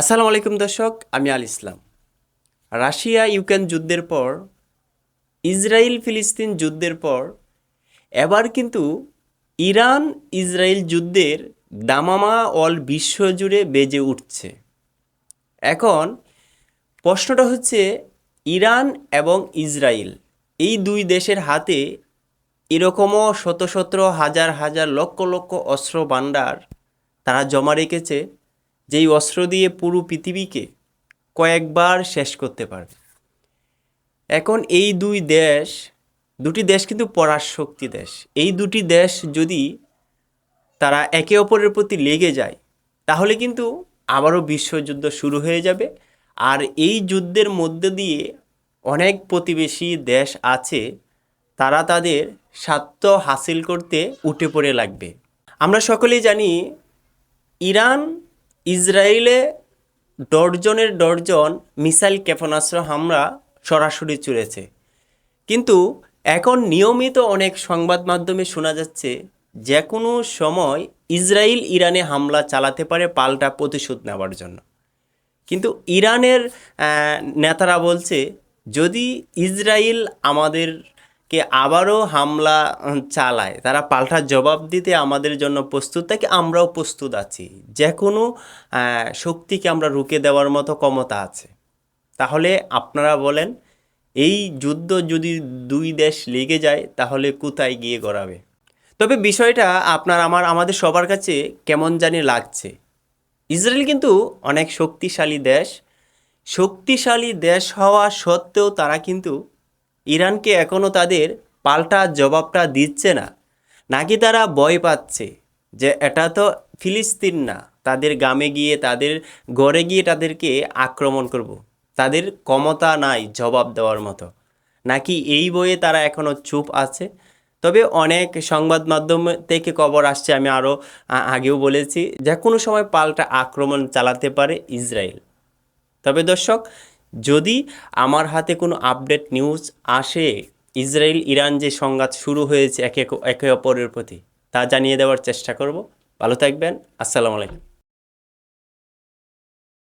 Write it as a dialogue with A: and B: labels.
A: আসসালামু আলাইকুম দর্শক, আমি আল ইসলাম। রাশিয়া ইউক্রেন যুদ্ধের পর, ইসরায়েল ফিলিস্তিন যুদ্ধের পর এবার কিন্তু ইরান ইসরায়েল যুদ্ধের দামামা অল বিশ্ব জুড়ে বেজে উঠছে। এখন প্রশ্নটা হচ্ছে, ইরান এবং ইসরায়েল এই দুই দেশের হাতে এরকমও শত শত হাজার হাজার লক্ষ লক্ষ অস্ত্র ভাণ্ডার তারা জমা রেখেছে, যেই অস্ত্র দিয়ে পুরো পৃথিবীকে কয়েকবার শেষ করতে পারবে। এখন এই দুটি দেশ কিন্তু পরাশক্তি দেশ। এই দুটি দেশ যদি তারা একে অপরের প্রতি লেগে যায়, তাহলে কিন্তু আবারও বিশ্বযুদ্ধ শুরু হয়ে যাবে। আর এই যুদ্ধের মধ্যে দিয়ে অনেক প্রতিবেশী দেশ আছে, তারা তাদের স্বার্থ হাসিল করতে উঠে পড়ে লাগবে। আমরা সকলেই জানি, ইরান ইসরায়েলে ডজনের ডজন মিসাইল ক্ষেপণাস্ত্র হামলা সরাসরি চলেছে। কিন্তু এখন নিয়মিত অনেক সংবাদ মাধ্যমে শোনা যাচ্ছে, যে কোনো সময় ইসরায়েল ইরানে হামলা চালাতে পারে পাল্টা প্রতিশোধ নেওয়ার জন্য। কিন্তু ইরানের নেতারা বলছে, যদি ইসরায়েল আমাদেরকে আবারও হামলা চালায়, তারা পাল্টা জবাব দিতে আমাদের জন্য প্রস্তুত থাকে, আমরাও প্রস্তুত আছি। যে কোনো শক্তিকে আমরা রুখে দেওয়ার মতো ক্ষমতা আছে। তাহলে আপনারা বলেন, এই যুদ্ধ যদি দুই দেশ লেগে যায়, তাহলে কোথায় গিয়ে গড়াবে? তবে বিষয়টা আমাদের সবার কাছে কেমন জানি লাগছে। ইসরায়েল কিন্তু অনেক শক্তিশালী দেশ হওয়া সত্ত্বেও তারা কিন্তু ইরানকে এখনও তাদের পাল্টা জবাবটা দিচ্ছে না। নাকি তারা ভয় পাচ্ছে যে এটা তো ফিলিস্তিন না, তাদের গ্রামে গিয়ে, তাদের ঘরে গিয়ে তাদেরকে আক্রমণ করব, তাদের ক্ষমতা নাই জবাব দেওয়ার মতো। নাকি এই বইয়ে তারা এখনও চুপ আছে? তবে অনেক সংবাদ মাধ্যম থেকে খবর আসছে, আমি আরও আগেও বলেছি, যে কোনো সময় পাল্টা আক্রমণ চালাতে পারে ইসরায়েল। তবে দর্শক, যদি আমার হাতে কোনো আপডেট নিউজ আসে, ইসরায়েল ইরান যে সংঘাত শুরু হয়েছে একে অপরের প্রতি, তা জানিয়ে দেওয়ার চেষ্টা করব। ভালো থাকবেন। আসসালামু আলাইকুম।